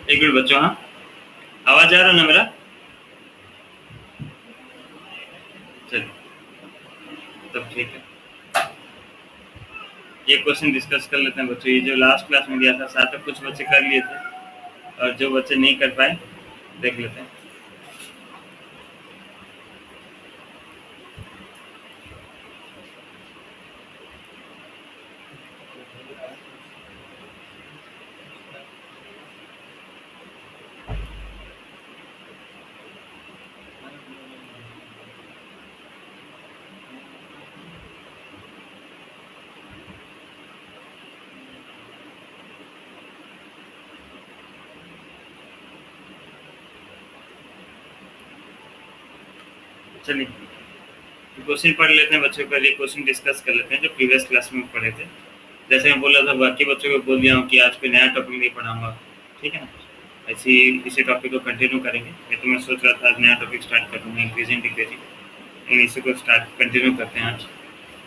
एक मिनट बच्चों, हाँ आवाज आ रहा ना मेरा? चलिए तब ठीक है, ये क्वेश्चन डिस्कस कर लेते हैं बच्चों। ये जो लास्ट क्लास में दिया था साथ में कुछ बच्चे कर लिए थे और जो बच्चे नहीं कर पाए देख लेते हैं। चलिए क्वेश्चन पढ़ लेते हैं बच्चों, पहले क्वेश्चन डिस्कस कर लेते हैं जो प्रीवियस क्लास में पढ़े थे। जैसे मैं बोला था बाकी बच्चों को बोल दिया हूँ कि आज कोई नया टॉपिक नहीं पढ़ाऊंगा, ठीक है ना। ऐसे इसी टॉपिक को कंटिन्यू करेंगे। ये तो मैं सोच रहा था आज नया टॉपिक स्टार्ट कर दूँगा, इंक्रीजिंग डिक्रीजिंग, इसी को स्टार्ट कंटिन्यू करते हैं आज।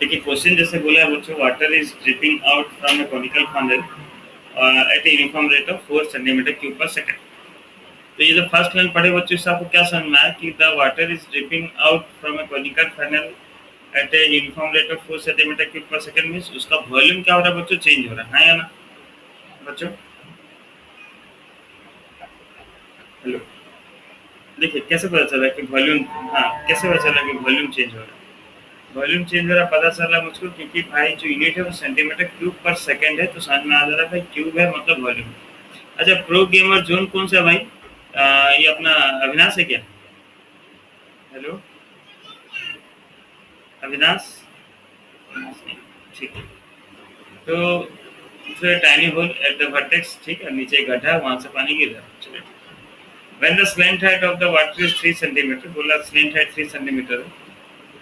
देखिए क्वेश्चन जैसे बोला है बच्चों, water is dripping out from a conical funnel at a uniform rate of 4 centimetre cube per second. तो ये जो फर्स्ट लाइन पढ़े बच्चों, इससे आपको क्या समझ में आया कि the water is dripping out from a conical funnel at a uniform rate of 4 centimetre cube per second means उसका वॉल्यूम क्या हो रहा है बच्चों, चेंज हो रहा है या ना बच्चों? हेलो, देखिए कैसे पता चला कि वॉल्यूम, हाँ कैसे पता चला कि वॉल्यूम चेंज हो रहा है? वॉल्यूम चेंज हो रहा पता चला मुझको क्योंकि भाई जो यूनिट है वो सेंटीमीटर क्यूब पर सेकंड है, तो समझ में आ जा रहा है क्यूब है मतलब वॉल्यूम। अच्छा, प्रो गेमर जोन कौन सा है भाई? ये अपना अविनाश है क्या? हेलो अविनाश, ठीक है। तो tiny hole at the vertex, ठीक है, नीचे गड्ढा है वहां से पानी गिर रहा है। चलिए, when the slant height of the water is 3 centimetre, बोला स्लैंट हाइट 3 सेंटीमीटर है,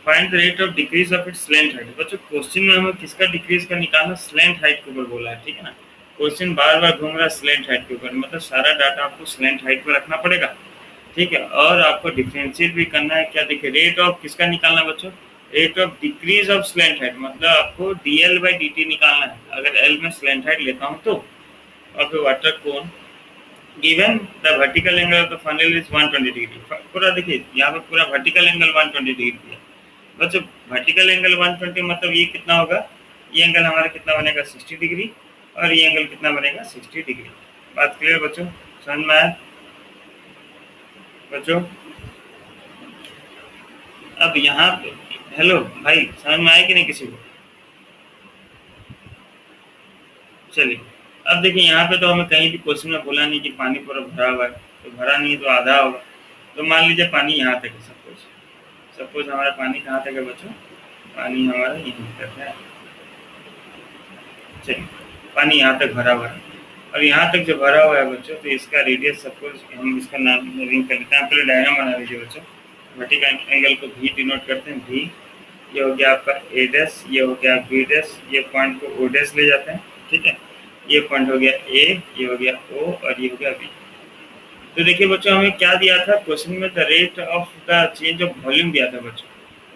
find the rate of decrease of its slant height. बच्चों क्वेश्चन में हमें किसका डिक्रीज का निकालना, स्लैंट हाइट के ऊपर बोला है, ठीक है ना। क्वेश्चन बार बार घूम रहा है स्लैंट हाइट के ऊपर, मतलब सारा डाटा आपको स्लैंट हाइट पर रखना पड़ेगा, ठीक है। और आपको डिफरेंशिएट भी करना है, क्या देखिए रेट ऑफ किसका निकालना है बच्चों, rate of decrease of slant height, मतलब आपको dl बाई dt निकालना है अगर l में स्लैंट हाइट लेता हूँ तो। और फिर water cone given the vertical angle of the funnel is 120 degree, पूरा देखिए यहाँ पे पूरा वर्टिकल एंगल 120 डिग्री दिया बच्चों। वर्टिकल एंगल 120 मतलब ये कितना होगा, ये एंगल हमारा कितना बनेगा 60 डिग्री, और ये एंगल कितना बनेगा 60 डिग्री। बात क्लियर बच्चों, समझ में आया बच्चों? अब यहाँ पे हेलो भाई, समझ में आया कि नहीं किसी को? चलिए अब देखिए यहाँ पे तो हमें कहीं भी क्वेश्चन में बोला नहीं कि पानी पूरा भरा हुआ है, तो भरा नहीं है तो आधा होगा। तो मान लीजिए पानी यहाँ तक है, सपोज सपोज हमारा पानी कहाँ तक है बच्चों, पानी हमारा यहीं तक है। चलिए पानी यहाँ तक भरा हुआ है, और यहाँ तक जो भरा हुआ है बच्चों, तो इसका रेडियस सपोज हम इसका नाम रिंग कर लेते हैं। पहले डायग्राम बना लीजिए बच्चों। वर्टिकल एंगल को भी डिनोट करते हैं, भी। ये हो गया आपका ए डैश, ये हो गया बी डैश, ये पॉइंट को ओ डैश ले जाते हैं, ठीक है। ये पॉइंट हो गया ए, ये हो गया ओ, और ये हो गया बी। तो देखिए बच्चों हमें क्या दिया था क्वेश्चन में, the rate of the change of volume दिया था बच्चों,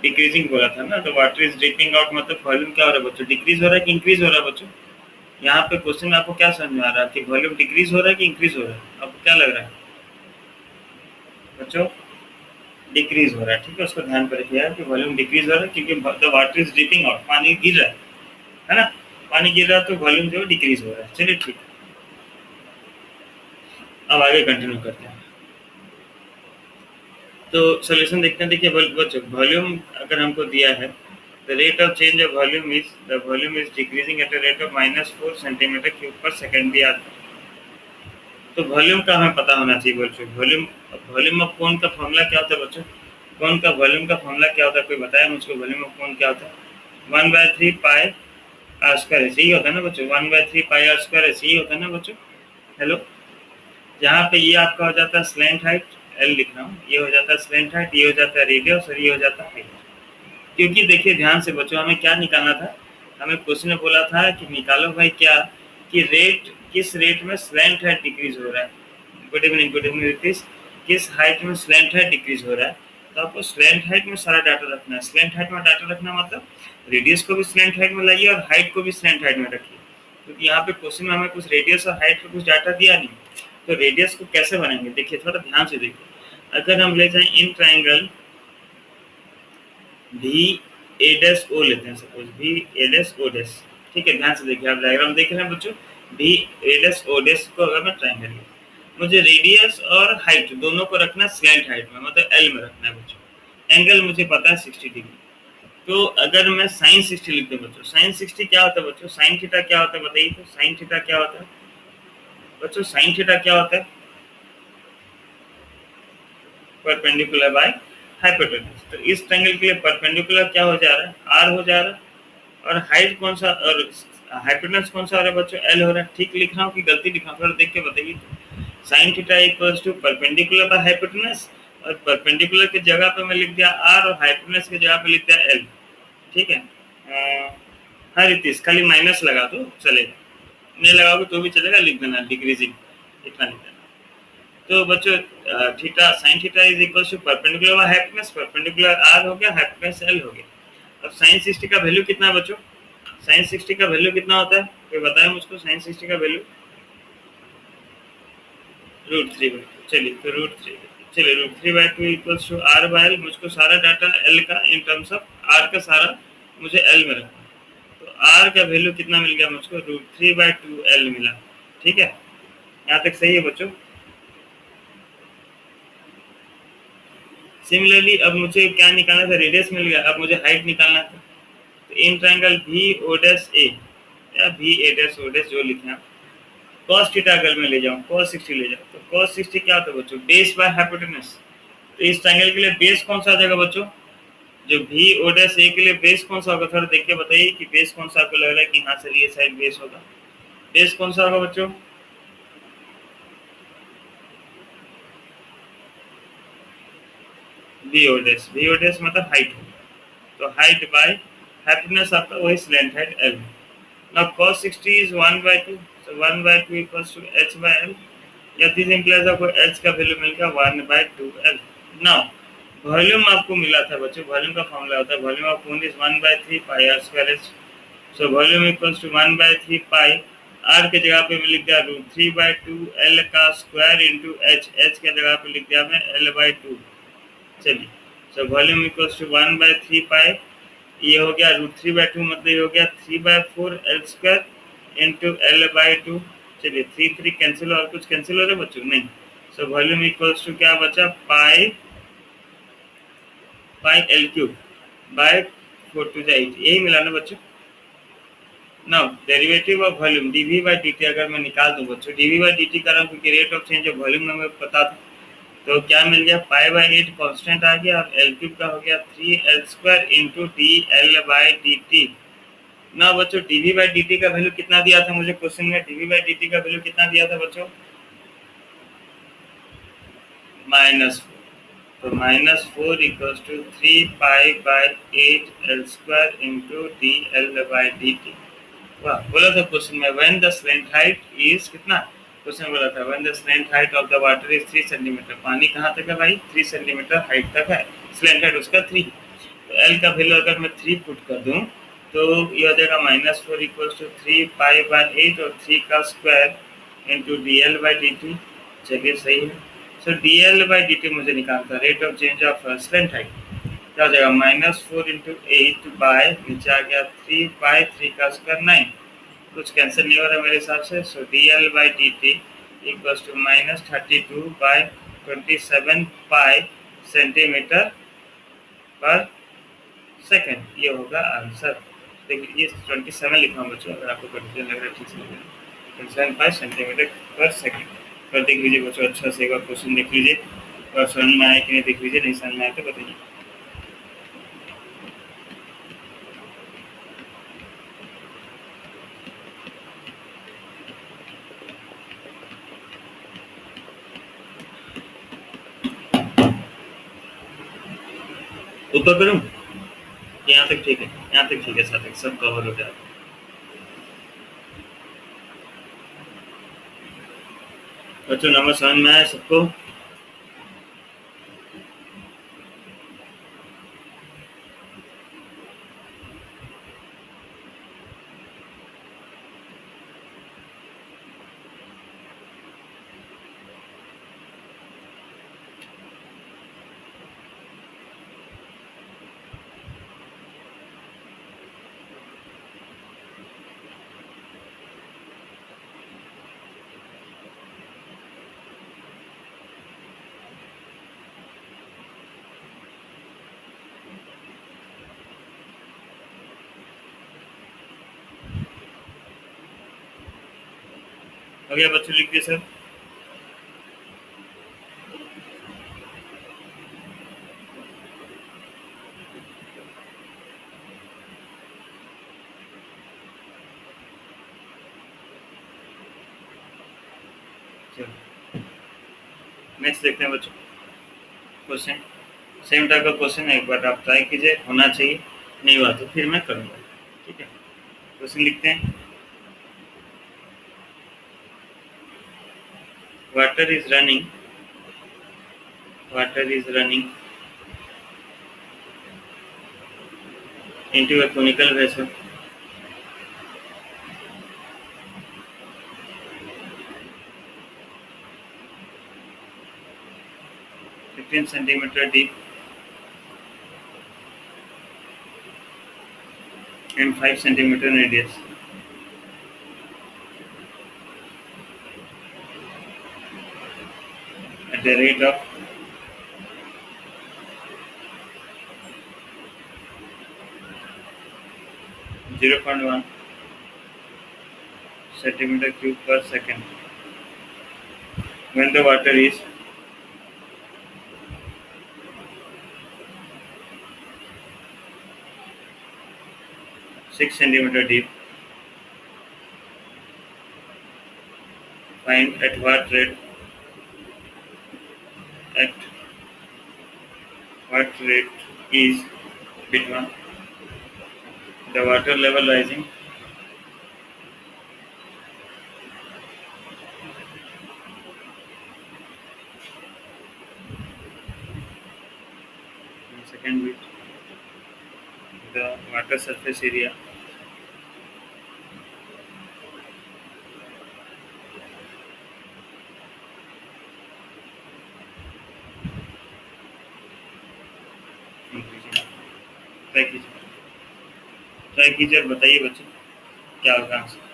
डिक्रीजिंग बोला था ना। तो वाटर इज ड्रिपिंग आउट मतलब वॉल्यूम क्या हो रहा है बच्चों, डिक्रीज हो रहा है कि इंक्रीज हो रहा है बच्चों? यहाँ पे क्वेश्चन में आपको क्या समझ में आ रहा है कि वॉल्यूम डिक्रीज हो रहा है कि इंक्रीज हो रहा है, आपको क्या लग रहा है बच्चों? डिक्रीज हो रहा है, ठीक है। उसको ध्यान पर रखिएगा कि वॉल्यूम डिक्रीज हो रहा है क्योंकि the water is dripping out, पानी गिर रहा है ना। पानी गिर रहा है तो वॉल्यूम जो है डिक्रीज हो रहा है। चलिए ठीक है, अब आगे कंटिन्यू करते हैं। तो सोल्यूशन देखते हैं। देखिए बच्चों वॉल्यूम अगर हमको दिया है, the rate of change of volume is, the volume is decreasing at a rate of -4 centimetre cube per second दिया था। तो वॉल्यूम का हमें पता होना चाहिए बच्चों। वॉल्यूम, वॉल्यूम ऑफ कौन का फॉर्मूला क्या होता है बच्चों, कौन का वॉल्यूम का फॉर्मूला क्या होता है, कोई बताया मुझको वॉल्यूम ऑफ कौन क्या होता है? 1/3 पाई आर स्क्वायर, ऐसे ही होता है ना बच्चों, 1/3 पाई आर स्क्वायर ऐसे ही होता है ना बच्चों। हेलो, जहाँ पे ये आपका हो जाता है स्लैंट हाइट, एल लिख रहा हूँ, ये हो जाता है स्लैंट हाइट, ये हो जाता है रेडियस, और ये हो जाता है हाइट। क्योंकि देखिए ध्यान से बच्चों हमें क्या निकालना था, हमें क्वेश्चन में बोला था कि निकालो भाई क्या, कि रेट किस रेट में स्लैंट हाइट डिक्रीज हो रहा है। Good evening, good evening Ritish. किस हाइट में स्लैंट हाइट डिक्रीज हो रहा है, तो आपको स्लैंट हाइट में सारा डाटा रखना है। स्लैंट हाइट में डाटा रखना मतलब रेडियस को भी स्लैंट हाइट में लाइए और हाइट को भी स्लैंट हाइट में रखिए, क्योंकि यहाँ पे क्वेश्चन में हमें कुछ रेडियस और हाइट का कुछ डाटा दिया नहीं। तो रेडियस को कैसे बनाएंगे, देखिए थोड़ा ध्यान से देखिए। अगर हम ले जाएं इन ट्राइंगल भी ए डैश ओ लेते हैं, सपोज भी ए डैश ओ डैश, ठीक है, ध्यान से देखिए, आप डायग्राम देख रहे हैं बच्चों, भी ए डैश ओ डैश को अगर मैं ट्राइंगल लूं, मुझे रेडियस और हाइट दोनों को रखना स्लैंट हाइट में, मतलब एल में रखना है बच्चों। एंगल मुझे पता है 60 डिग्री, तो अगर मैं साइन 60 लिख दूं बच्चों, साइन 60 क्या होता है बच्चों, साइन थीटा क्या होता है बताइए, तो साइन थीटा क्या होता है बच्चों, साइन थीटा क्या होता है, परपेंडिकुलर बाय हाइपोटेन्यूज। तो इस ट्रायंगल के लिए परपेंडिकुलर क्या हो जा रहा है, आर हो जा रहा है, और हाइट कौन सा, और हाइपोटेन्यूज कौन सा हो रहा है बच्चों, एल हो रहा है। ठीक लिख रहा हूँ कि गलती लिख रहा हूँ, थोड़ा देख के बताइए। Sine theta equals to perpendicular by hypotenuse, और परपेंडिकुलर की जगह पे मैं लिख दिया आर, और हाइपोटेन्यूज की जगह पे लिख दिया एल, ठीक है। हाँ रितीश, खाली माइनस लगा दो चलेगा, नहीं लगाओगे तो भी चलेगा, लिख देना डिक्रीजिंग, इतना लिख देना। तो बच्चों theta, sine theta is equal to perpendicular by hypotenuse, perpendicular R हो गया, हाइपोटेन्यूज एल हो गया। अब साइन 60 का वैल्यू कितना है बच्चों, साइन 60 का वैल्यू कितना होता है, कोई बताए मुझको, साइन 60 का वैल्यू √3/2, चलिए तो √3, चलिए √3/2 equals to R by L. मुझको सारा डाटा एल का इन टर्म्स ऑफ आर का सारा मुझे एल में रखना, तो आर का वैल्यू कितना मिल गया मुझको, √3/2 एल मिला, ठीक है, यहाँ तक सही है बच्चों। सिमिलरली अब मुझे क्या निकालना था, रेडियस मिल गया, अब मुझे हाइट निकालना था। तो इन ट्रायंगल भी ओ डैश ए या भी ए डैश ओ डैश जो लिखे आप, cos थीटा अगर मैं ले जाऊं, cos 60 ले जाऊं, तो cos 60 क्या होता है बच्चों, बेस बाय हाइपोटेन्यूज। तो इस ट्रायंगल के लिए बेस कौन सा आ जाएगा बच्चों, जो भी ओ डैश ए के लिए बेस कौन सा होगा, थोड़ा देख के बताइए कि बेस कौन सा आपको लग रहा है कि यहाँ से ये साइड बेस होगा, बेस कौन सा होगा बच्चों, बी ओ डैश मतलब हाइट होगा, तो हाइट बाय हाइपोटेन्यूज आपका वही slant height L. Now cos 60 is 1/2, so 1/2 equals to h by l, या दिस इंप्लाइज आपको h का वैल्यू मिल गया 1/2l। नाउ वॉल्यूम आपको मिला था बच्चों, वॉल्यूम का फॉर्मूला होता है volume of cone is 1/3 pi r square h, so volume equals to 1/3 pi, r की जगह पे मैं लिख दिया √3/2 l का स्क्वायर इनटू h, h की जगह पे लिख दिया मैं l/2, चलिए, सो वॉल्यूम इक्वल्स टू 1/3 पाई, ये हो गया √3/2, मतलब ये हो गया 3/4 एल स्क्वायर इंटू l/2, चलिए 3 कैंसिल, और कुछ कैंसिल हो रहा है बच्चों, नहीं, सो वॉल्यूम इक्वल्स टू क्या बचा, pi pi l cube by 4 to 8, यही मिला ना बच्चों। Now derivative of volume dv/dt अगर मैं निकाल दूं बच्चों, dv/dt कर रहा हूं क्योंकि rate of change of volume हमें पता था, तो क्या मिल गया, π/8 कांस्टेंट आ गया, और एल क्यूब का हो गया 3l स्क्वायर इंटू dl/dt। ना बच्चों dv/dt का वैल्यू कितना दिया था मुझे क्वेश्चन में, dv/dt का वैल्यू कितना दिया था बच्चों, -4, तो -4 equals to 3π/8 l square into dl/dt। वाह, बोला था क्वेश्चन में when the slant height is कितना, क्वेश्चन बोला था when the slant height of the water is 3 centimetre, पानी कहाँ तक है भाई, 3 सेंटीमीटर हाइट तक है, स्लैंट हाइट उसका 3, तो एल का वैल्यू अगर मैं 3 पुट कर दूं, तो ये हो जाएगा -4 इक्वल्स टू 3π/8 और 3 का स्क्वायर इंटू dl/dt, चलिए सही है। सो dl/dt मुझे निकालना था, rate of change of slant height, क्या हो जाएगा, -4 इंटू 8 बाय, नीचे आ गया 3 बाय 3 का स्क्वायर 9, कुछ कैंसिल नहीं हो रहा मेरे हिसाब से, so dl/dt equals to -32/27 pi centimetre per second, ये होगा आंसर। देखिए ये 27 लिखा हूँ बच्चों, अगर आपको कंफ्यूजन लग रहा है ठीक से लग रहा है, 27 सेंटीमीटर पर सेकंड पर देख लीजिए बच्चों, अच्छा से एक बार क्वेश्चन देख लीजिए, और समझ में आया कि नहीं देख लीजिए, नहीं समझ में आया तो बताइए। ऊपर करूँ, यहाँ तक ठीक है, यहाँ तक ठीक है, साथ सब कवर हो जाएगा। बच्चों नंबर समझ में आया सबको, हो गया बच्चों, लिख दिए सर? चलो नेक्स्ट देखते हैं बच्चों क्वेश्चन। सेम टाइप का क्वेश्चन है, एक बार आप ट्राई कीजिए, होना चाहिए, नहीं हुआ तो फिर मैं करूँगा। ठीक है, क्वेश्चन लिखते हैं। Water is running, water is running into a conical vessel fifteen centimeter deep and 5 centimeter radius. At the rate of 0.1 centimeter cube per second. When the water is 6 centimeter deep, find at at what rate is between the water level rising and second bit the water surface area increasing. Try कीजिए, try कीजिए और बताइए बच्चों क्या होगा answer.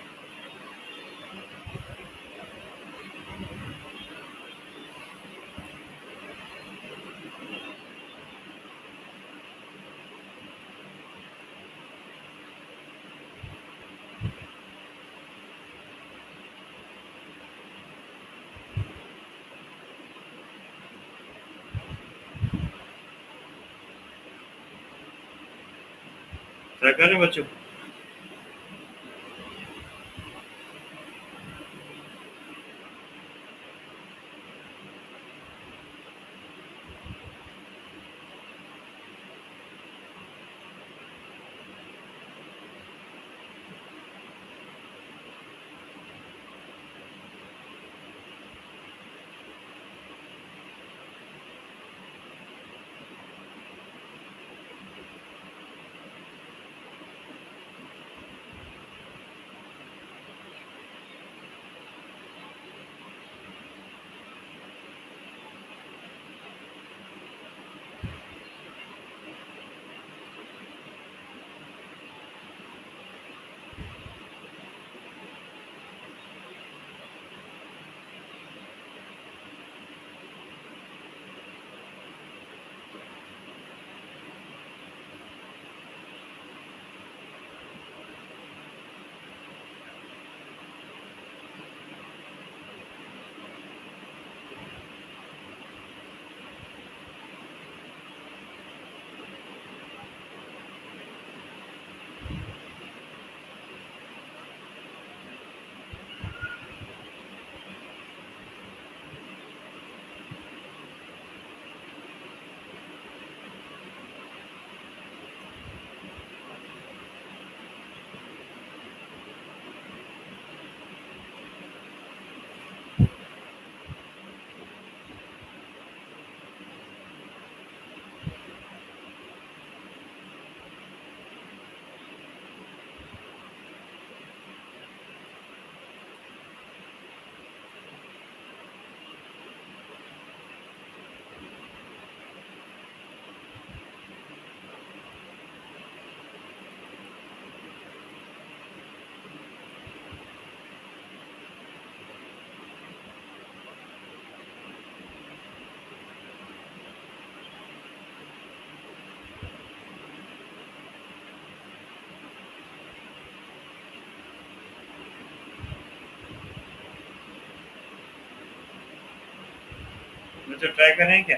Try कर रहे हैं बच्चों? बच्चों ट्राई करें क्या?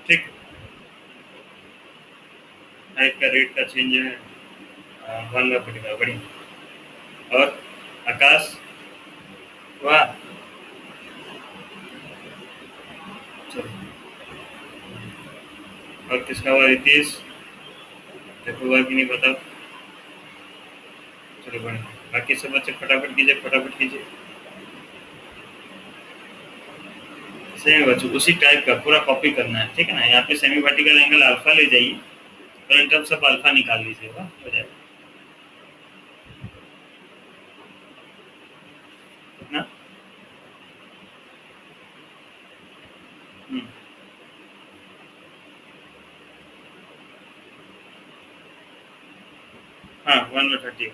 ठीक। हाइट का रेट का चेंज है 1/40 का, बढ़िया। और आकाश, वाह, चलो। और किसका हुआ? रितीश, देखो हुआ कि नहीं बताओ। चलो बढ़िया, बाकी सब बच्चे फटाफट कीजिए, फटाफट कीजिए। सेम बच्चों उसी टाइप का पूरा कॉपी करना है, ठीक है ना। यहाँ पे सेमी वर्टिकल एंगल अल्फा ले जाइए और इन टर्म्स ऑफ अल्फा निकाल लीजिएगा, हो जाएगा ना। हम्म, हाँ 1/30।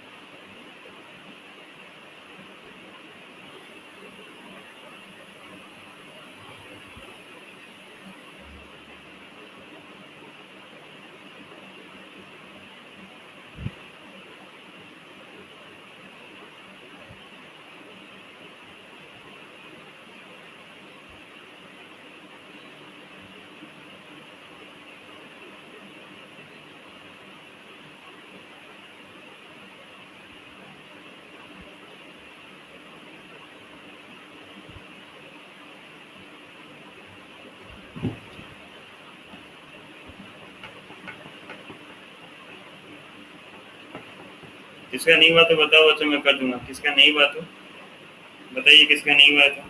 किसका नहीं हुआ तो बताओ बच्चों, मैं कर दूंगा। किसका नहीं हुआ तो बताइए, किसका नहीं हुआ तो।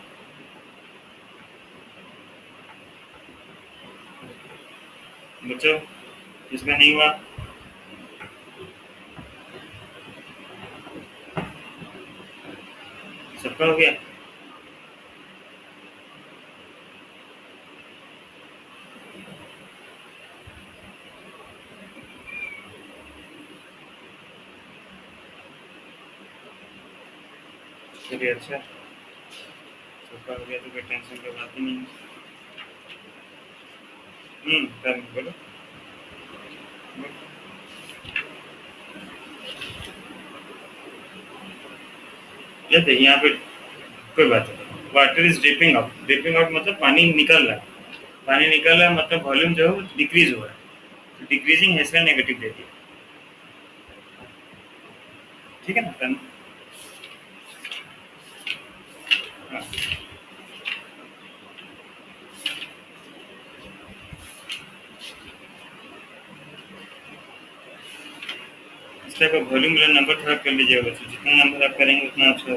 बच्चों किसका नहीं हुआ? सबका हो गया? चलिए अच्छा, सबका हो गया तो कोई टेंशन की बात ही नहीं है। कर बोलो। ये देखिए यहाँ पे कोई बात नहीं, water is dripping out. Dripping out मतलब पानी निकल रहा है। पानी निकल रहा है मतलब वॉल्यूम जो है डिक्रीज हो रहा है। डिक्रीजिंग हेस्ला नेगेटिव देती है, ठीक है ना। हाँ, इस टाइप का वॉल्यूम वाला नंबर थोड़ा कर लीजिएगा बच्चों। जितना नंबर आप करेंगे उतना अच्छा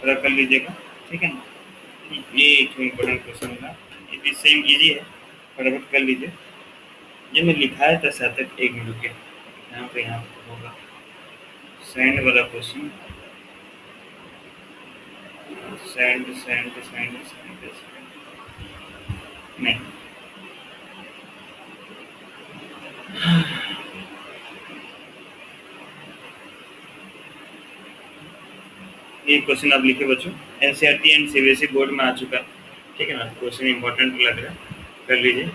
थोड़ा कर लीजिएगा, ठीक है ना। ये एक इम्पोर्टेंट क्वेश्चन था, ये भी सेम इजी है, फटाफट कर लीजिए। ये मैं लिखा है था साथ तक, एक मिनट के यहाँ पे होगा सैंड वाला question. Sand sand sand sand नहीं, ये क्वेश्चन आप लिखे बच्चों, एनसीईआरटी एंड सीबीएसई बोर्ड में आ चुका है, ठीक है ना। क्वेश्चन इंपॉर्टेंट लग रहा है, कर लीजिए,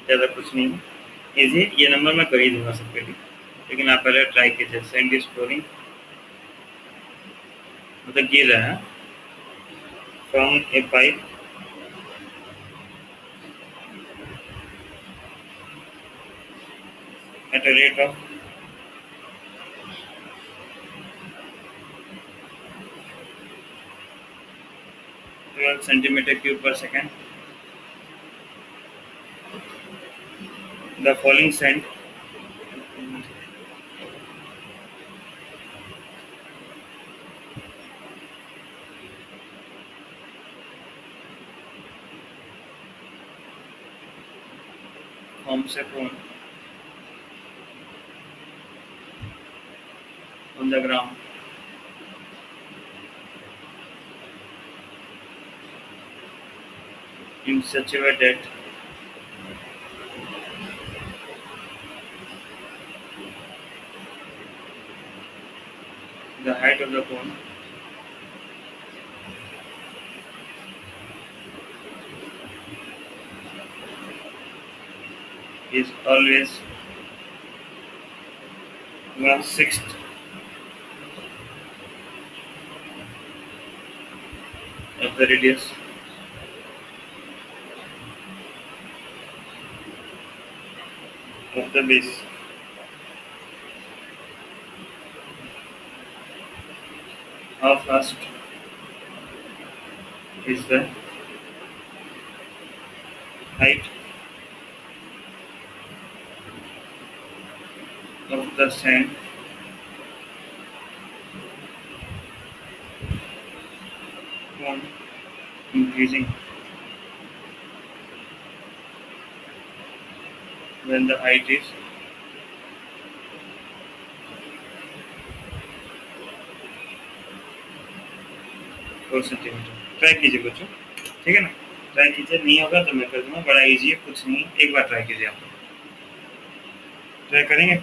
ज़्यादा कुछ नहीं है। इजी, ये नंबर मैं कर ही दूंगा सबके लिए, लेकिन आप पहले ट्राई कीजिए। सैंड इज फ्लोरिंग मतलब गिर रहा है from A pipe at a rate of 12 centimeter cube per second. The falling sand forms a cone on the ground in such a way that the height of the cone is always 1/6 of the radius. Of the base. How fast is the height of the sand cone increasing when the height is 4 centimetre? Try कीजिए बच्चों, ठीक है ना? Try कीजिए, नहीं होगा तो मैं कर दूंगा, बड़ा इजी है, कुछ नहीं, एक बार ट्राई कीजिए। आप ट्राई करेंगे?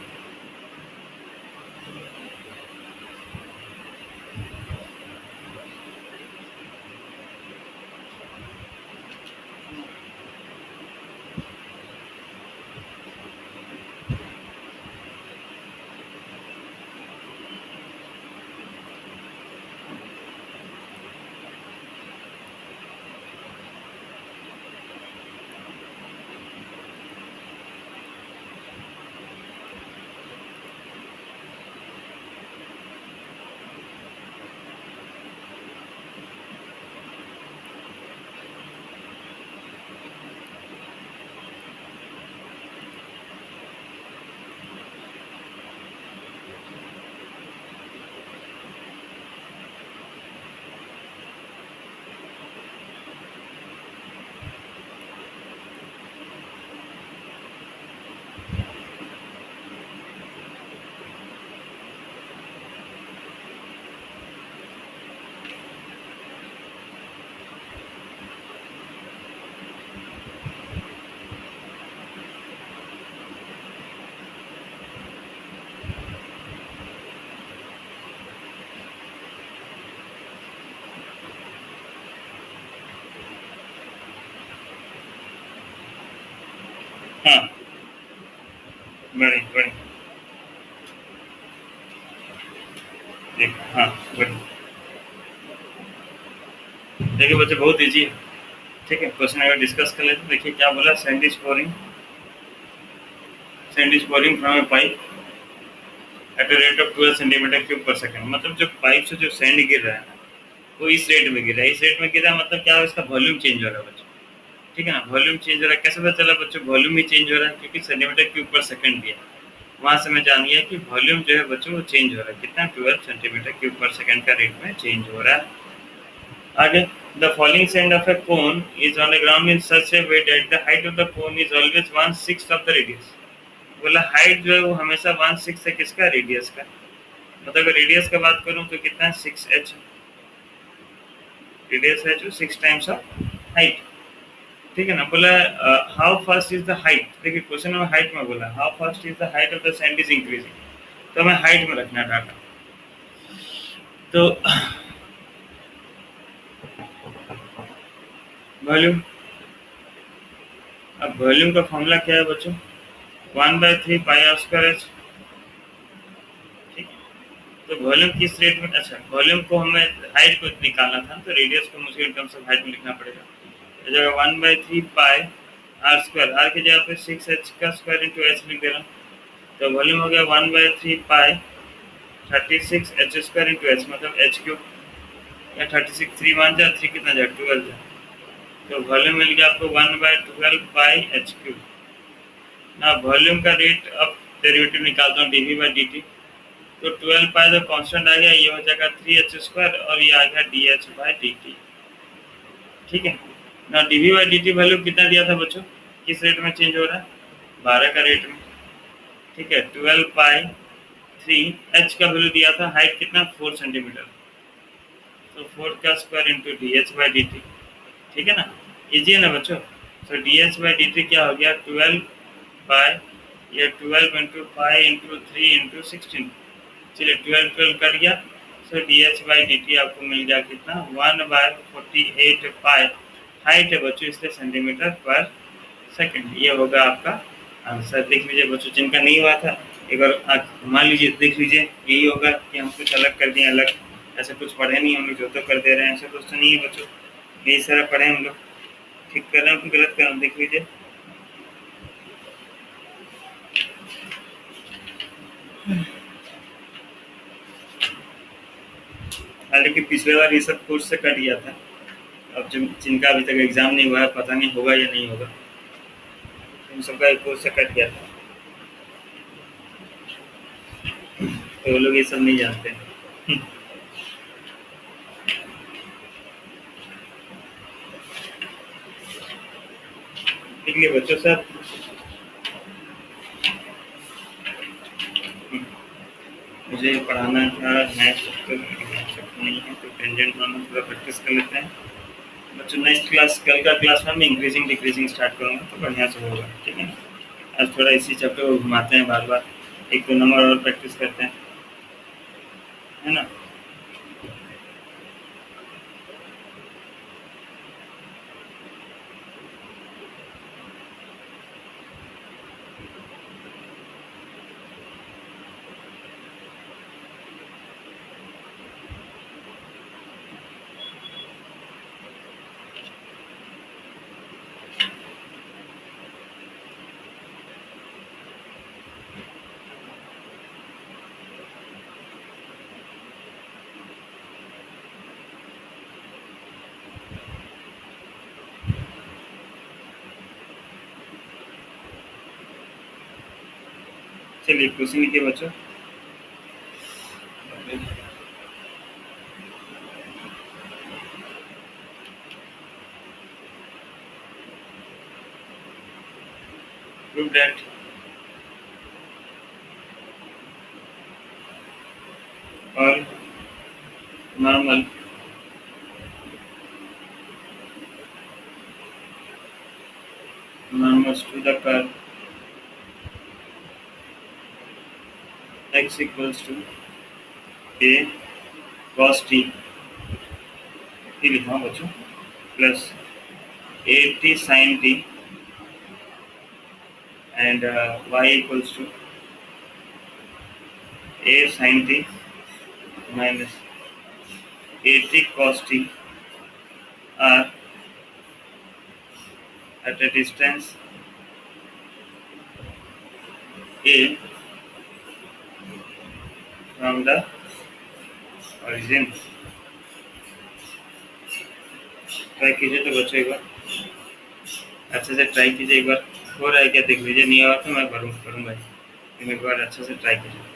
हाँ, बड़ी बड़ी देखो, हाँ बड़ी। देखिए बच्चे, बहुत इजी है, ठीक है। क्वेश्चन अगर डिस्कस कर लेते, देखिए क्या बोला। Sand is pouring from a pipe at a rate of 12 centimetre cube per second. मतलब जो पाइप से जो सैंड गिर रहा है वो इस रेट में गिर रहा है। इस रेट में गिर रहा है मतलब क्या है, इसका वॉल्यूम चेंज हो रहा है बच्चों, ठीक है ना? वॉल्यूम चेंज हो रहा है। कैसे पता चला बच्चों वॉल्यूम ही चेंज हो रहा है? क्योंकि सेंटीमीटर क्यूब पर सेकंड दिया, वहां से मैं जान गया कि वॉल्यूम जो है बच्चों वो चेंज हो रहा है। कितना? 12 सेंटीमीटर क्यूब पर सेकंड का रेट में चेंज हो रहा है। आगे, the falling sand of A cone is on the ground in such A way that the height of the cone is always 1/6 of the radius. बोला height जो है वो हमेशा 1/6 है किसका? रेडियस का। मतलब अगर रेडियस का बात करूं तो कितना है? 6h। रेडियस है जो 6 टाइम्स ऑफ हाइट, ठीक है ना? बोला how fast is the height. देखिए क्वेश्चन में हाइट में बोला how fast is the height of the sand is increasing, तो हमें हाइट में रखना डाटा। तो वॉल्यूम, अब वॉल्यूम का फॉर्मूला क्या है बच्चों? 1/3 पाई आर स्क्वायर एच, ठीक। तो वॉल्यूम किस रेट में? अच्छा, वॉल्यूम को हमें हाइट को निकालना था, तो रेडियस को मुझे इन टर्म्स ऑफ हाइट में लिखना पड़ेगा। तो जगह 1/3 पाई आर स्क्वायर, आर की जगह पे 6h का स्क्वायर इंटू एच लिख दे रहा हूँ। तो वॉल्यूम हो गया 1/3 पाई 36h स्क्वायर इंटू एच, मतलब एच क्यूब, या 36 3 वन जा 3 कितना जा 12 जा। तो वॉल्यूम मिल गया आपको 1/12 पाई एच क्यूब ना। वॉल्यूम का रेट अब डेरिवेटिव निकालता हूँ dv/dt। तो 12 पाई तो कांस्टेंट आ गया, ये हो जाएगा 3h स्क्वायर और ये आ गया dh/dt, ठीक है ना। dv/dt वैल्यू कितना दिया था बच्चों? किस रेट में चेंज हो रहा है? 12 का रेट में, ठीक है। 12 पाई 3 h का वैल्यू दिया था, हाइट कितना? 4 सेंटीमीटर, तो 4 का स्क्वायर इंटू dh/dt, ठीक है ना। इजी है ना बच्चों? तो dh/dt क्या हो गया? 12 पाई, ये 12 इंटू पाई इंटू 3 इंटू 16, चलिए 12 कट गया। सो dh/dt आपको मिल गया कितना? 1/48 पाई। हाइट है बच्चों इसलिए सेंटीमीटर पर सेकंड। ये होगा आपका आंसर। देख लीजिए बच्चों, जिनका नहीं हुआ था एक बार मान लीजिए, देख लीजिए, यही होगा कि हम कुछ अलग कर दिए। अलग ऐसा कुछ पढ़े नहीं हम लोग, जो तो कर दे रहे हैं, ऐसा कुछ तो नहीं है बच्चों। यही सारा पढ़े हम लोग। ठीक कर रहे हैं कि गलत कर रहे हैं, देख लीजिए। हालांकि पिछले बार ये सब कोर्स से कट गया था। अब जिनका अभी तक एग्जाम नहीं हुआ है, पता नहीं होगा या नहीं होगा, उन सबका एक कोर्स से कट गया था, तो वो लोग ये सब नहीं जानते हैं। इसलिए बच्चों सब मुझे पढ़ाना था, मैथ तो नहीं है, तो टेंजेंट मानो थोड़ा प्रैक्टिस कर लेते हैं बच्चों। नेक्स्ट क्लास, कल का क्लास में मैं इंक्रीजिंग डिक्रीजिंग स्टार्ट करूँगा, तो बढ़िया से होगा, ठीक है। आज थोड़ा इसी चैप्टर को घुमाते हैं बार बार, एक दो नंबर और प्रैक्टिस करते हैं, है ना। चलिए क्वेश्चन लिखिए बच्चों। Prove that all normal normals to the curve x equals to a cos t, ये लिखा हूँ बच्चों, plus a t sin t and y equals to a sin t minus a t cos t are at a distance a from the origin। Try कीजिए तो बच्चों एक बार अच्छे से ट्राई कीजिए, एक बार हो रहा है क्या देख लीजिए, नहीं हुआ तो मैं करूँगा, एक बार अच्छे से ट्राई कीजिए।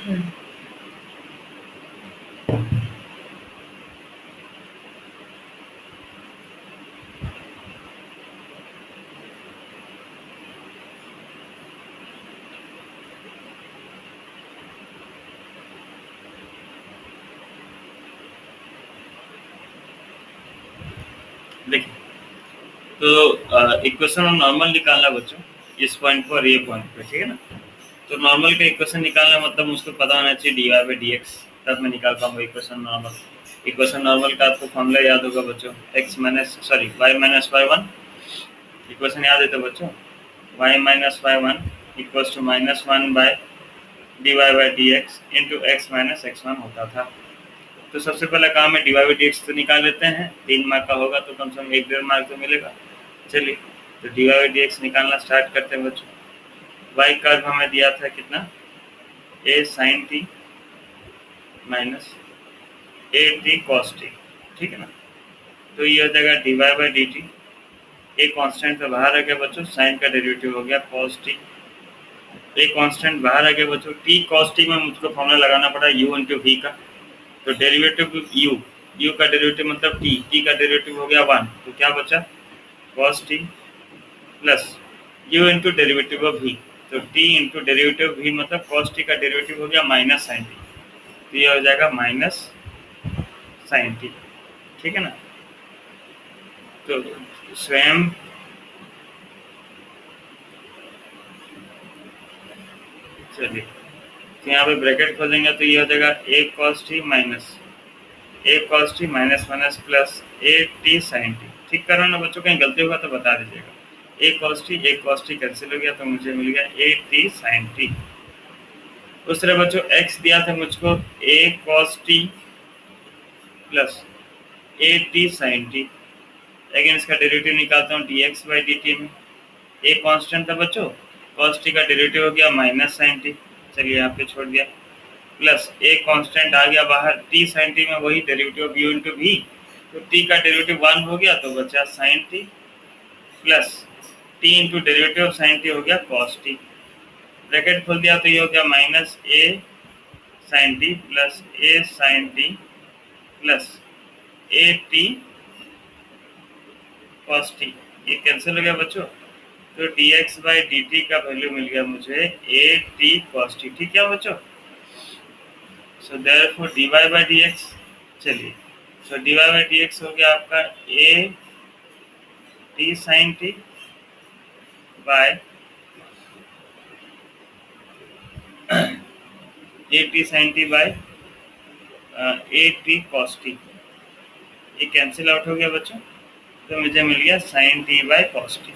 देखिए, तो इक्वेशन ऑफ नॉर्मल निकालना बच्चों, इस पॉइंट पर ये पॉइंट पे, ठीक है ना। तो नॉर्मल का इक्वेशन निकालना मतलब मुझको पता होना चाहिए D Y by D X, तब मैं निकाल पाऊंगा इक्वेशन नॉर्मल। इक्वेशन नॉर्मल का आपको फॉर्मूला याद होगा बच्चों, X minus sorry Y minus Y one. Equation याद है तो बच्चों, Y minus Y one equals to minus one by D Y by D x into x minus x one होता था। तो सबसे पहला काम है D Y by D X तो निकाल लेते हैं, 3 मार्क का होगा तो कम से कम 1 डेढ़ मार्क तो मिलेगा। चलिए, तो d Y by D x निकालना स्टार्ट करते हैं बच्चों। वाई कर्व हमें दिया था कितना, a sine t minus a t cos t, ठीक है ना। तो ये हो जाएगा d Y by d t, a constant से बाहर आ गया बच्चों, साइन का डेरिवेटिव हो गया कॉस टी, ए कॉन्स्टेंट बाहर आ गया बच्चों, टी कॉस टी में मुझको फॉर्मूला लगाना पड़ा यू इंटू वी का। तो डेरिवेटिव यू, यू का डेरिवेटिव मतलब टी, टी का डेरिवेटिव हो गया 1, तो क्या बचा cos T plus U into derivative of V, तो टी इंटू डेरिवेटिव वी मतलब कॉस टी का डेरिवेटिव हो गया माइनस साइन टी, तो ये हो जाएगा माइनस साइन टी, ठीक है ना। तो स्वयं चलिए, तो यहाँ पे ब्रैकेट खोलेंगे तो ये हो जाएगा a cos t minus a cos t minus minus plus a t sine t. ठीक करो ना बच्चों, कहीं गलती होगा तो बता दीजिएगा। ए कॉस टी कैंसिल हो गया तो मुझे मिल गया ए टी साइन टी। उस तरह बच्चों एक्स दिया था मुझको a cos T plus a t sine t, again इसका डेरिवेटिव निकालता हूँ d x by d t में। ए कॉन्स्टेंट था बच्चों, कॉस टी का डेरिवेटिव हो गया माइनस साइन टी, चलिए यहाँ पे छोड़ दिया, प्लस ए कांस्टेंट आ गया बाहर, टी साइन टी में वही derivative of U into V, तो टी का डेरिवेटिव 1 हो गया तो बचा sine T plus T into derivative of sine T हो गया कॉस टी। ब्रैकेट खोल दिया तो ये हो गया minus a sine T plus a sine T plus a t cos t, ये कैंसिल हो गया बच्चों। तो d x by d t का वैल्यू मिल गया मुझे ए टी कॉस टी, ठीक है बच्चों। So therefore d Y by D x, चलिए so d Y by D x हो गया आपका a t sine T by a t sine T by a t cos t, ये cancel out हो गया बच्चों, तो मुझे मिल गया sine T by cos T.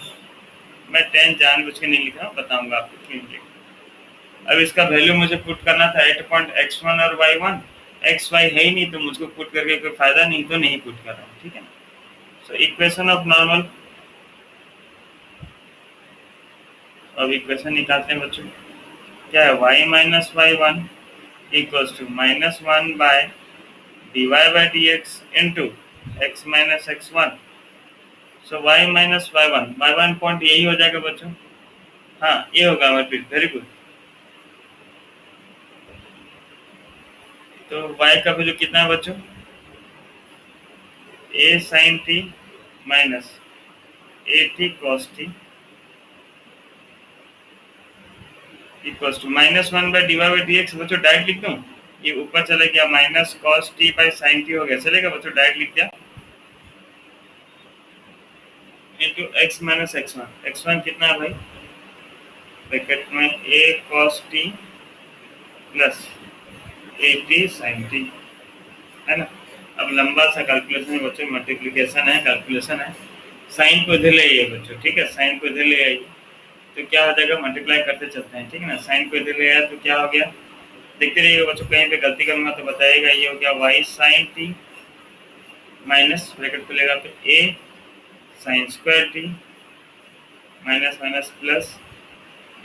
मैं 10 जानबूझ के नहीं लिख रहा हूँ, बताऊंगा आपको क्यों लिखा। अब इसका वैल्यू मुझे पुट करना था एट पॉइंट एक्स वन और वाई वन, एक्स वाई है ही नहीं तो मुझको पुट करके कोई फायदा नहीं, तो नहीं पुट कर रहा हूँ, ठीक है ना। सो इक्वेशन ऑफ नॉर्मल, अब इक्वेशन निकालते हैं बच्चों, क्या है y minus Y one equals to minus one by D Y by D x into x minus x one. So y minus Y one point यही हो जाएगा बच्चों, हाँ ये होगा हमारे, वेरी गुड। तो y का वैल्यू कितना है बच्चों, a sin t minus a t cos t equals to minus one by D Y by D x. बच्चों डायरेक्ट लिख दूँ, ये ऊपर चले गया minus cos t by sine T हो गया, चलेगा बच्चों, डायरेक्ट लिख दिया into x minus x one. X one कितना है भाई, ब्रैकेट में a cos T plus a t sine t, है ना। अब लंबा सा कैलकुलेशन है बच्चों, मल्टीप्लिकेशन है, कैलकुलेशन है, साइन को इधर ले आइए बच्चों, ठीक है, साइन को इधर ले आइए तो क्या हो जाएगा, मल्टीप्लाई करते चलते हैं, ठीक है ना। साइन को इधर ले आया तो क्या हो गया, देखते रहिएगा बच्चों, कहीं पे गलती करूंगा तो बताइएगा। ये हो गया y sine t minus bracket खुलेगा तो a sine square t minus minus plus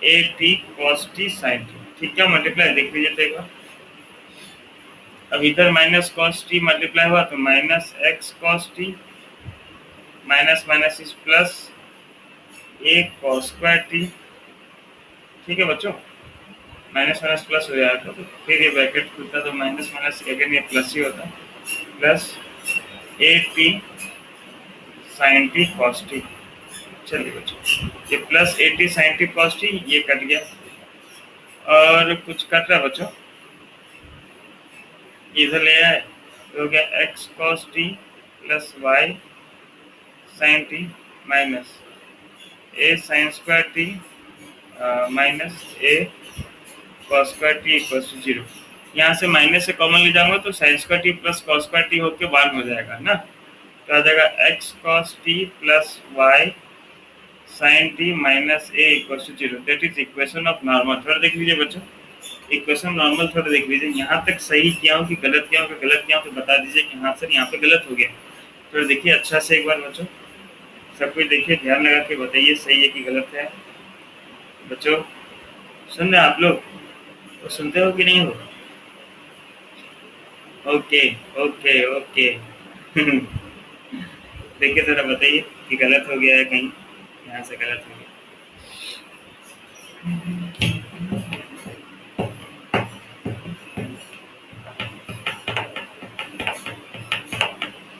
a t cos t sine t, ठीक है, मल्टीप्लाई देख लीजिए तो एक बार। अब इधर माइनस कॉस टी मल्टीप्लाई हुआ तो minus x cos t minus minus इस प्लस ए कॉस स्क्वायर टी, ठीक है बच्चों। माइनस माइनस प्लस हो जाएगा, तो फिर ये ब्रैकेट खुलता तो माइनस माइनस अगेन ये प्लस ही होता, plus a t sine t cos t. चलिए बच्चों, ये plus a t sine t cos t ये कट गया, और कुछ कट रहा है बच्चों, इधर ले आए तो हो गया x cos T plus y sine t minus a sine square t minus a cos square t equal to zero. यहाँ से माइनस से कॉमन ले जाऊंगा तो sine square t plus cos square t होकर 1 हो जाएगा ना, तो आ जाएगा x cos T plus y sine t minus a equal to zero. That is equation of normal. थोड़ा देख लीजिए बच्चों, इक्वेशन नॉर्मल थोड़ा देख लीजिए, यहाँ तक सही किया हो कि गलत किया हो, कि गलत किया हो तो बता दीजिए कि हाँ सर यहाँ पे गलत हो गया। थोड़ा देखिए अच्छा से एक बार बच्चों, सब कुछ देखिए, ध्यान लगा के बताइए सही है कि गलत है। बच्चों सुन रहे आप लोग, तो सुनते हो कि नहीं हो? Okay okay okay. देखिए थोड़ा बताइए कि गलत हो गया है कहीं, यहाँ से गलत हो गया।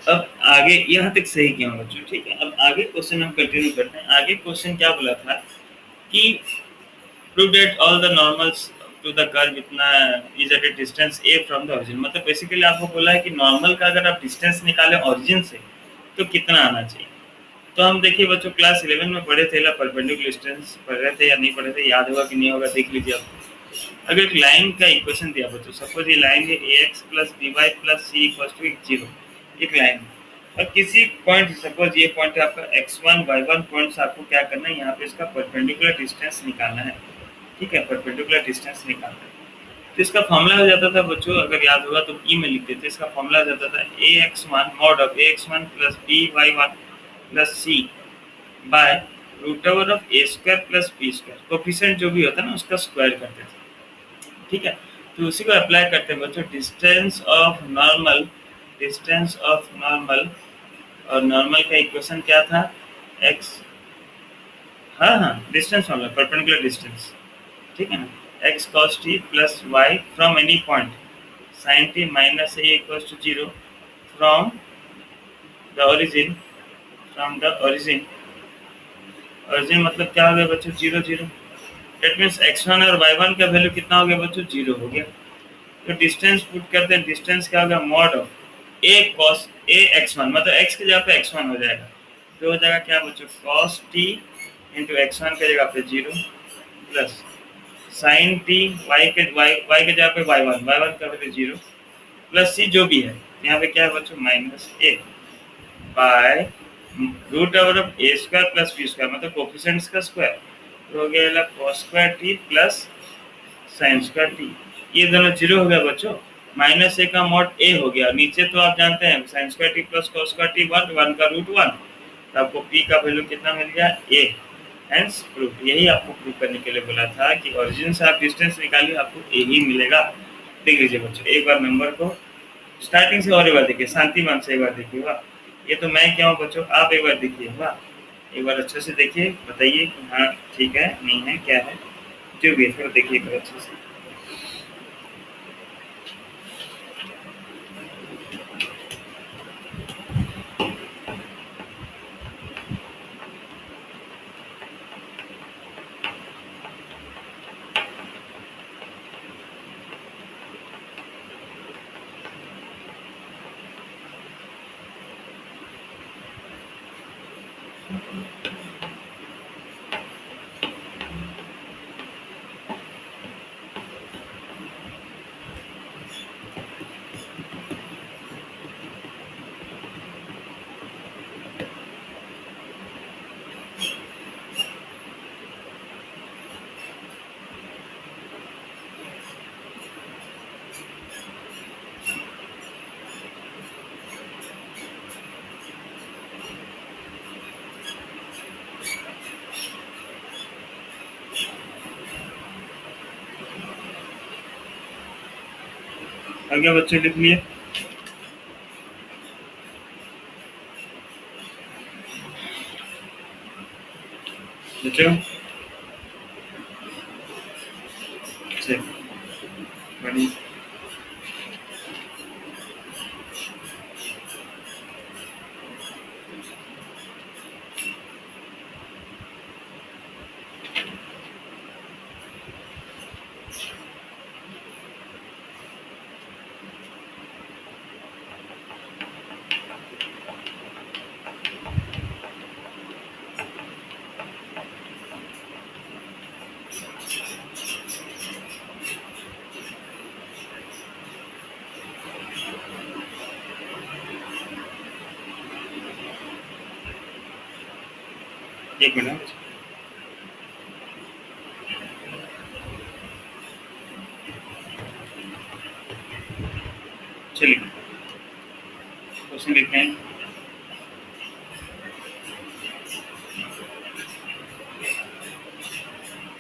अब आगे यहाँ तक सही किया बच्चों, ठीक है। अब आगे क्वेश्चन हम कंटिन्यू करते हैं। आगे क्वेश्चन क्या बोला था कि prove that all the normals to the curve इतना is at a distance a from the origin. मतलब बेसिकली आपको बोला है कि नॉर्मल का अगर आप डिस्टेंस निकालें ओरिजिन से तो कितना आना चाहिए। तो हम देखिए बच्चों क्लास 11 में पढ़े थे, परपेंडिकुलर डिस्टेंस पढ़ रहे थे या नहीं पढ़े थे, याद होगा कि नहीं होगा, देख लीजिए आप। अगर एक लाइन का इक्वेशन दिया बच्चों, सपोज ये लाइन है a x plus b y plus c equal to zero, एक लाइन, और किसी पॉइंट, सपोज ये पॉइंट है आपका x1 y1 पॉइंट, आपको क्या करना है, यहाँ पे इसका परपेंडिकुलर डिस्टेंस निकालना है, ठीक है, परपेंडिकुलर डिस्टेंस निकालना है। तो इसका फॉर्मूला हो जाता था बच्चों, अगर याद होगा तो ई में लिख देते, इसका फॉर्मूला हो जाता था a x one mod of a x one plus b y one plus c by root over of a square plus b square, coefficient जो भी होता है ना उसका स्क्वायर करते थे, ठीक है। तो उसी को अप्लाई करते हैं बच्चों, distance of normal, distance of normal, और नॉर्मल का इक्वेशन क्या था, एक्स, हाँ हाँ डिस्टेंस फॉर्मूला परपेंडिकुलर डिस्टेंस, ठीक है ना, x cos T plus y from any point sine t minus a equals to zero from the origin, from the origin, origin मतलब क्या हो गया बच्चों, zero zero. That means x1 और y1 का वैल्यू कितना हो गया बच्चों, जीरो हो गया। तो डिस्टेंस पुट करते हैं, डिस्टेंस क्या होगा, mod of A cos A x1, मतलब x की जगह पे x1 हो जाएगा, तो हो जाएगा क्या बच्चों, कॉस टी इंटू x1 की जगह पे zero plus sign T y के जगह पे y1 का वैल्यू जीरो प्लस सी जो भी है, यहाँ पे क्या है बच्चों, minus a by root over of a square plus b square, मतलब कोफिशिएंट्स का स्क्वायर, तो हो गया cos square t plus sine square t, ये दोनों जीरो हो गया बच्चों, माइनस ए का मॉड ए हो गया, नीचे तो आप जानते हैं sign square t plus cos square T one का रूट वन, तो आपको पी का वैल्यू कितना मिल गया, ए। हेंस प्रूफ, यही आपको प्रूफ करने के लिए बोला था कि ओरिजिन से आप डिस्टेंस निकालिए आपको ए ही मिलेगा। देख लीजिए बच्चों, एक बार नंबर को स्टार्टिंग से और एक बार देखिए, शांतिमान से एक बार देखिए, वाह ये तो मैं क्या हूँ बच्चों, आप एक बार देखिए, वाह एक बार अच्छे से देखिए, बताइए कि हाँ ठीक है नहीं है क्या है, जो भी है थोड़ा देखिए एक बार अच्छे से। आगे बच्चे लिख लिए, बच्चों चलिए बढ़िया। एक मिनट। चलिए क्वेश्चन लिखते हैं।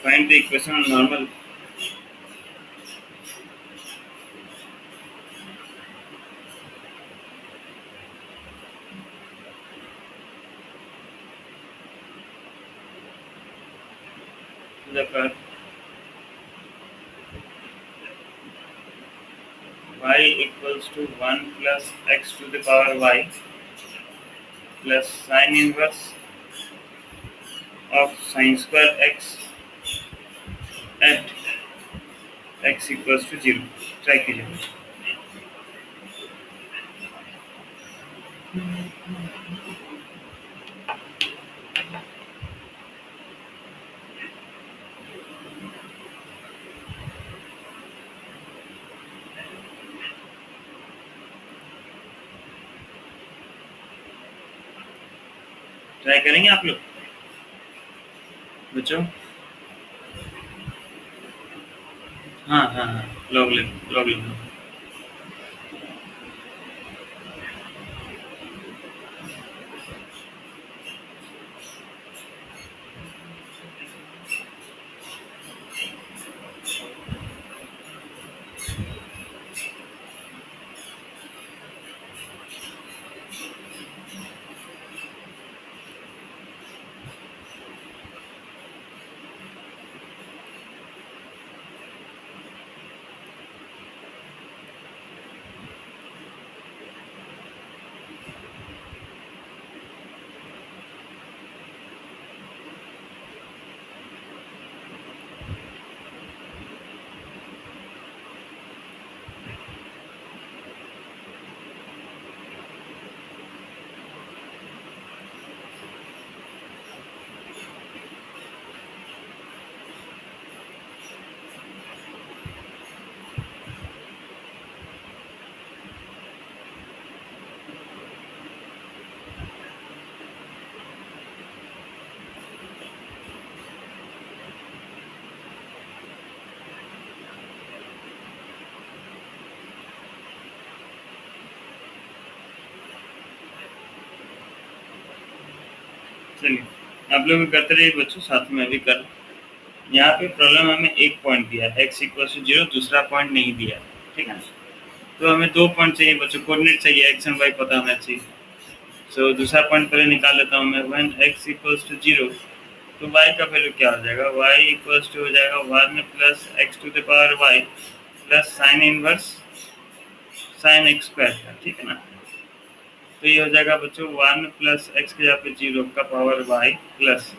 Find the equation of normal the curve y equals to 1 plus x to the power y plus sin inverse of sin square x at x equals to 0। Try कीजिए। ट्राई करेंगे आप लोग बच्चों? हाँ हाँ हाँ, लॉग ले चलिए आप लोग भी करते रहिए बच्चों, साथ में भी कर। यहाँ पे प्रॉब्लम हमें एक पॉइंट दिया है x इक्वल टू 0, दूसरा पॉइंट नहीं दिया, ठीक है। तो हमें 2 पॉइंट चाहिए बच्चों, कोऑर्डिनेट चाहिए, एक्स एंड वाई पता होना चाहिए। सो दूसरा पॉइंट पहले निकाल लेता हूँ मैं। व्हेन x इक्वल्स टू 0 तो y का वैल्यू क्या हो जाएगा? y इक्वल्स टू हो जाएगा 1 plus x to the power y plus sine inverse sine x square का, ठीक है ना। तो ये हो जाएगा बच्चों 1 प्लस एक्स के यहाँ पे 0 का पावर y प्लस